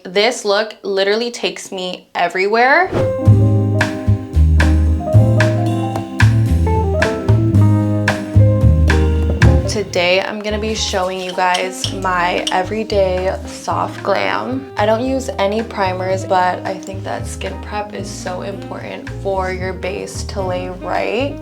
This look literally takes me everywhere. Today I'm gonna be showing you guys my everyday soft glam. I don't use any primers, but I think that skin prep is so important for your base to lay right.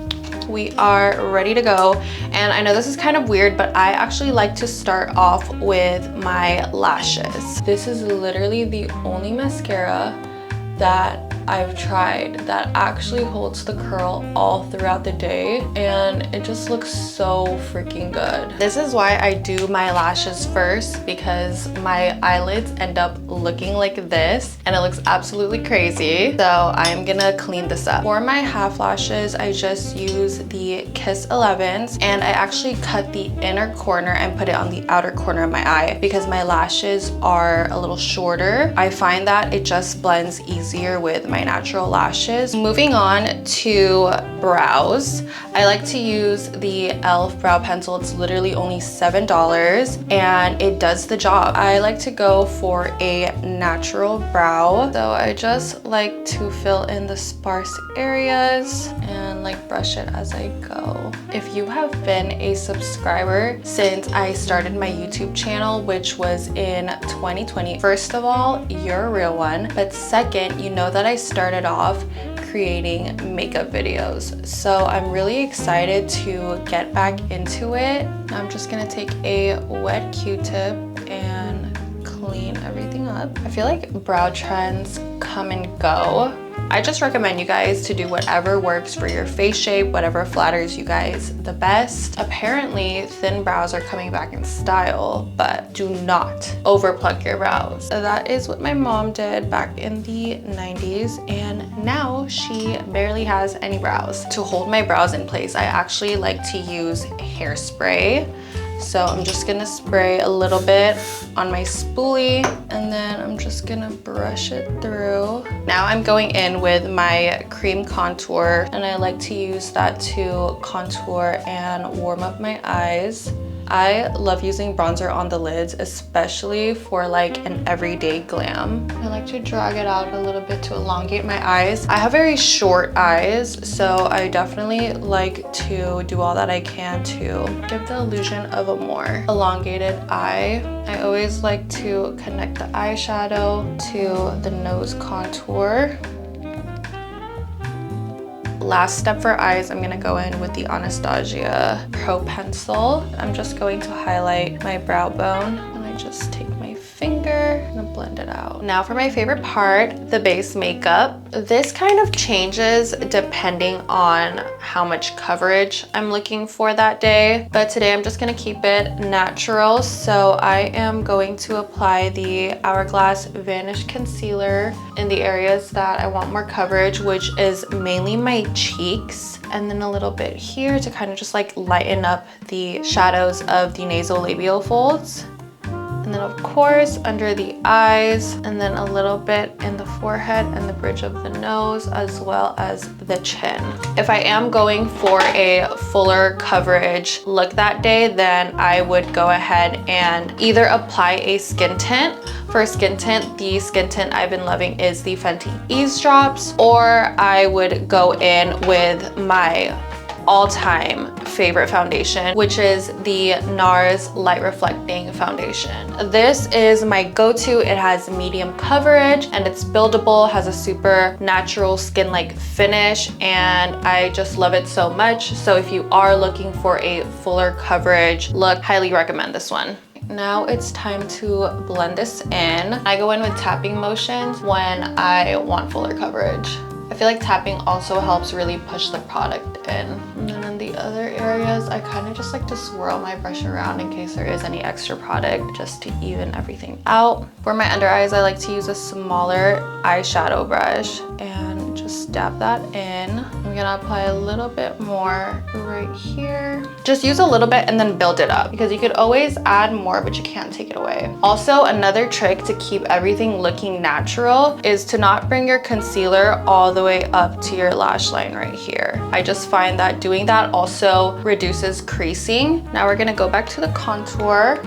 We are ready to go, and I know this is kind of weird, but I actually like to start off with my lashes. This is literally the only mascara that I've tried that actually holds the curl all throughout the day, and it just looks so freaking good. This is why I do my lashes first, because my eyelids end up looking like this and it looks absolutely crazy. So I'm gonna clean this up. For my half lashes, I just use the Kiss 11s, and I actually cut the inner corner and put it on the outer corner of my eye because my lashes are a little shorter. I find that it just blends easier with my natural lashes. Moving on to brows, I like to use the e.l.f. brow pencil. It's literally only $7 and it does the job. I like to go for a natural brow, so I just like to fill in the sparse areas and like brush it as I go. If you have been a subscriber since I started my YouTube channel, which was in 2020, first of all, you're a real one, but second, you know that I started off creating makeup videos. So I'm really excited to get back into it. Now I'm just gonna take a wet Q-tip and clean everything up. I feel like brow trends come and go. I just recommend you guys to do whatever works for your face shape, whatever flatters you guys the best. Apparently, thin brows are coming back in style, but do not overplug your brows. That is what my mom did back in the 90s, and now she barely has any brows. To hold my brows in place, I actually like to use hairspray. So I'm just gonna spray a little bit on my spoolie, and then I'm just gonna brush it through. Now I'm going in with my cream contour, and I like to use that to contour and warm up my eyes. I love using bronzer on the lids, especially for like an everyday glam. I like to drag it out a little bit to elongate my eyes. I have very short eyes, so I definitely like to do all that I can to give the illusion of a more elongated eye. I always like to connect the eyeshadow to the nose contour. Last step for eyes, I'm gonna go in with the Anastasia Pro Pencil. I'm just going to highlight my brow bone, and I just take my finger and blend it out. Now for my favorite part, the base makeup. This kind of changes depending on how much coverage I'm looking for that day, but today I'm just gonna keep it natural. So I am going to apply the Hourglass Vanish Concealer in the areas that I want more coverage, which is mainly my cheeks, and then a little bit here to kind of just like lighten up the shadows of the nasolabial folds. And then of course under the eyes, and then a little bit in the forehead and the bridge of the nose, as well as the chin. If I am going for a fuller coverage look that day, then I would go ahead and either apply a skin tint. For skin tint, the skin tint I've been loving is the Fenty Eavesdrops, or I would go in with my all-time favorite foundation, which is the NARS Light Reflecting Foundation. This is my go-to. It has medium coverage and it's buildable, has a super natural skin-like finish, and I just love it so much. So if you are looking for a fuller coverage look, highly recommend this one. Now it's time to blend this in. I go in with tapping motions when I want fuller coverage. I feel like tapping also helps really push the product in. And then in the other areas, I kind of just like to swirl my brush around in case there is any extra product, just to even everything out. For my under eyes, I like to use a smaller eyeshadow brush and just dab that in. I'm gonna apply a little bit more right here. Just use a little bit and then build it up, because you could always add more, but you can't take it away. Also, another trick to keep everything looking natural is to not bring your concealer all the way up to your lash line right here. I just find that doing that also reduces creasing. Now we're gonna go back to the contour.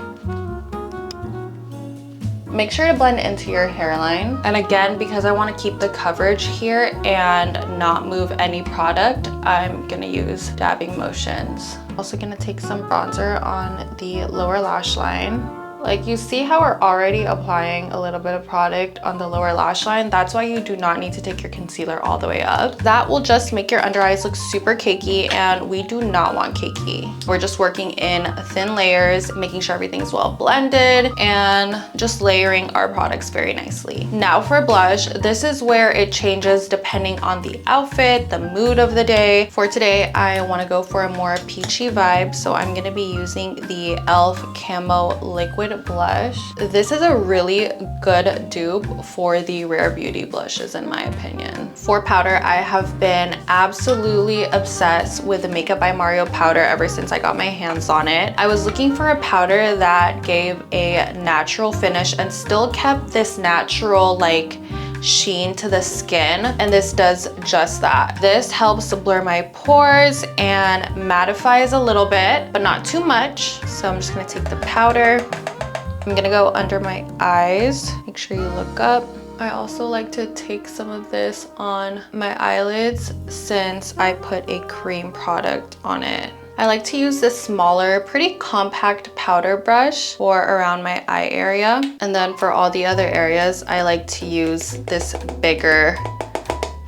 Make sure to blend into your hairline. And again, because I want to keep the coverage here and not move any product, I'm gonna use dabbing motions. Also gonna take some bronzer on the lower lash line. Like, you see how we're already applying a little bit of product on the lower lash line? That's why you do not need to take your concealer all the way up. That will just make your under eyes look super cakey, and we do not want cakey. We're just working in thin layers, making sure everything's well blended, and just layering our products very nicely. Now for blush, this is where it changes depending on the outfit, the mood of the day. For today, I wanna go for a more peachy vibe, so I'm gonna be using the e.l.f. Camo Liquid Blush. This is a really good dupe for the Rare Beauty blushes in my opinion. For powder, I have been absolutely obsessed with the Makeup by Mario powder ever since I got my hands on it. I was looking for a powder that gave a natural finish and still kept this natural like sheen to the skin, and this does just that. This helps blur my pores and mattifies a little bit, but not too much. So I'm just gonna take the powder. I'm gonna go under my eyes. Make sure you look up. I also like to take some of this on my eyelids since I put a cream product on it. I like to use this smaller, pretty compact powder brush for around my eye area. And then for all the other areas, I like to use this bigger,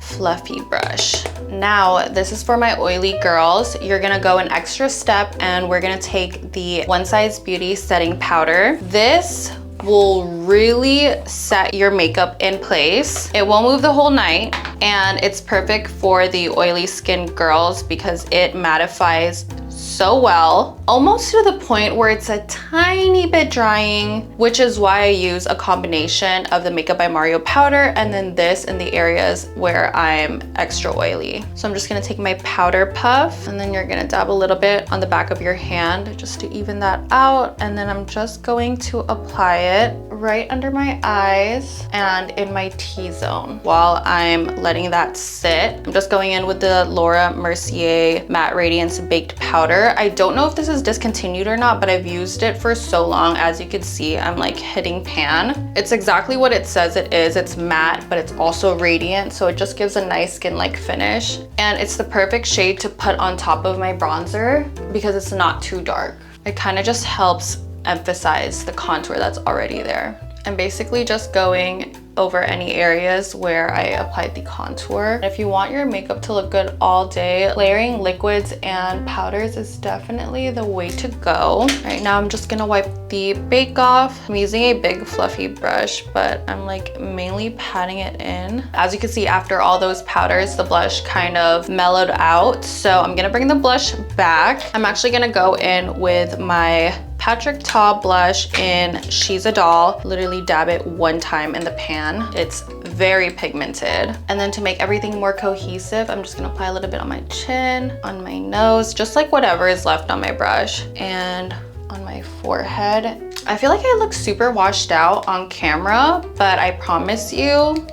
fluffy brush. Now, this is for my oily girls. You're gonna go an extra step and we're gonna take the One Size Beauty setting powder. This will really set your makeup in place. It won't move the whole night, and it's perfect for the oily skin girls because it mattifies so well, almost to the point where it's a tiny bit drying, which is why I use a combination of the Makeup by Mario powder and then this in the areas where I'm extra oily. So I'm just gonna take my powder puff, and then you're gonna dab a little bit on the back of your hand just to even that out, and then I'm just going to apply it right under my eyes and in my T-zone. While I'm letting that sit, I'm just going in with the Laura Mercier Matte Radiance Baked Powder. I don't know if this is discontinued or not, but I've used it for so long. As you can see, I'm like hitting pan. It's exactly what it says it is. It's matte, but it's also radiant, so it just gives a nice skin-like finish. And it's the perfect shade to put on top of my bronzer because it's not too dark. It kind of just helps emphasize the contour that's already there. I'm basically just going over any areas where I applied the contour. If you want your makeup to look good all day, layering liquids and powders is definitely the way to go. Right now, I'm just gonna wipe the bake off. I'm using a big fluffy brush, but I'm like mainly patting it in. As you can see, after all those powders, the blush kind of mellowed out. So I'm gonna bring the blush back. I'm actually gonna go in with my Patrick Ta blush in She's a Doll. Literally dab it one time in the pan. It's very pigmented. And then to make everything more cohesive, I'm just gonna apply a little bit on my chin, on my nose, just like whatever is left on my brush, and on my forehead. I feel like I look super washed out on camera, but I promise you,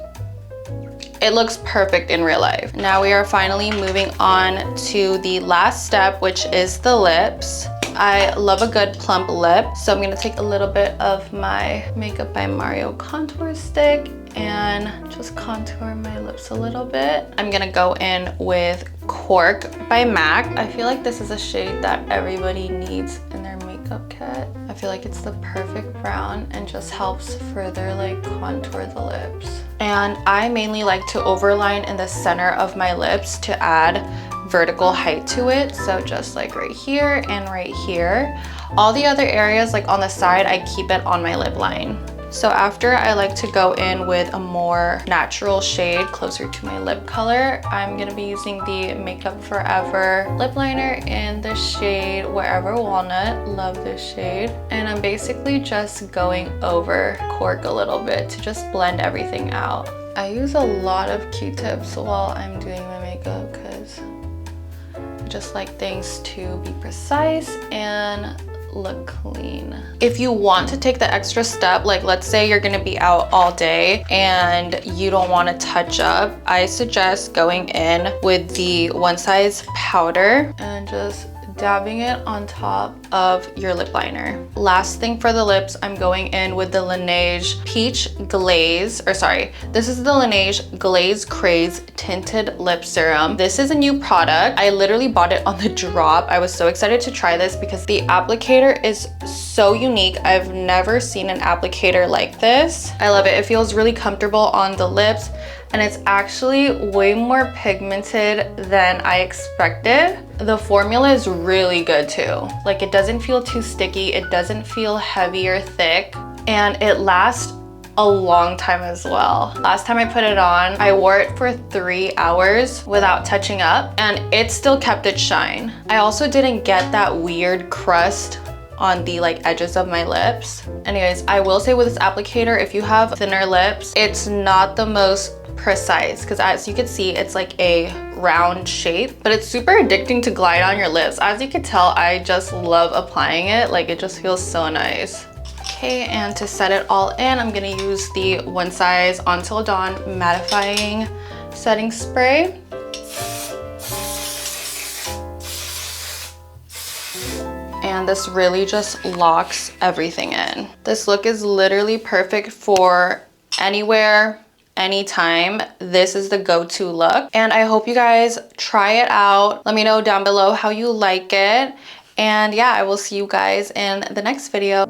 it looks perfect in real life. Now we are finally moving on to the last step, which is the lips. I love a good plump lip, so I'm gonna take a little bit of my Makeup by Mario contour stick and just contour my lips a little bit. I'm gonna go in with Cork by MAC. I feel like this is a shade that everybody needs in their makeup kit. I feel like it's the perfect brown and just helps further like contour the lips. And I mainly like to overline in the center of my lips to add vertical height to it, so just like right here and right here. All the other areas like on the side, I keep it on my lip line. So after I like to go in with a more natural shade closer to my lip color, I'm gonna be using the Makeup Forever lip liner in the shade Wherever Walnut. Love this shade. And I'm basically just going over Cork a little bit to just blend everything out. I use a lot of Q-tips while I'm doing my makeup because just like things to be precise and look clean. If you want to take the extra step, like let's say you're gonna be out all day and you don't want to touch up, I suggest going in with the One Size powder and just dabbing it on top of your lip liner. Last thing for the lips, I'm going in with the Laneige Peach Glaze, or sorry, this is the Laneige Glaze Craze Tinted Lip Serum. This is a new product. I literally bought it on the drop. I was so excited to try this because the applicator is so unique. I've never seen an applicator like this. I love it. It feels really comfortable on the lips, and it's actually way more pigmented than I expected. The formula is really good too. Like, it doesn't feel too sticky, it doesn't feel heavy or thick, and it lasts a long time as well. Last time I put it on, I wore it for 3 hours without touching up, and it still kept its shine. I also didn't get that weird crust on the edges of my lips. Anyways, I will say with this applicator, if you have thinner lips, it's not the most precise, because as you can see, it's like a round shape, but it's super addicting to glide on your lips. As you can tell, I just love applying it. Like, it just feels so nice. Okay, and to set it all in, I'm gonna use the One Size Until Dawn mattifying setting spray. And this really just locks everything in. This look is literally perfect for anywhere, anytime. This is the go-to look, and I hope you guys try it out. Let me know down below how you like it, and yeah, I will see you guys in the next video.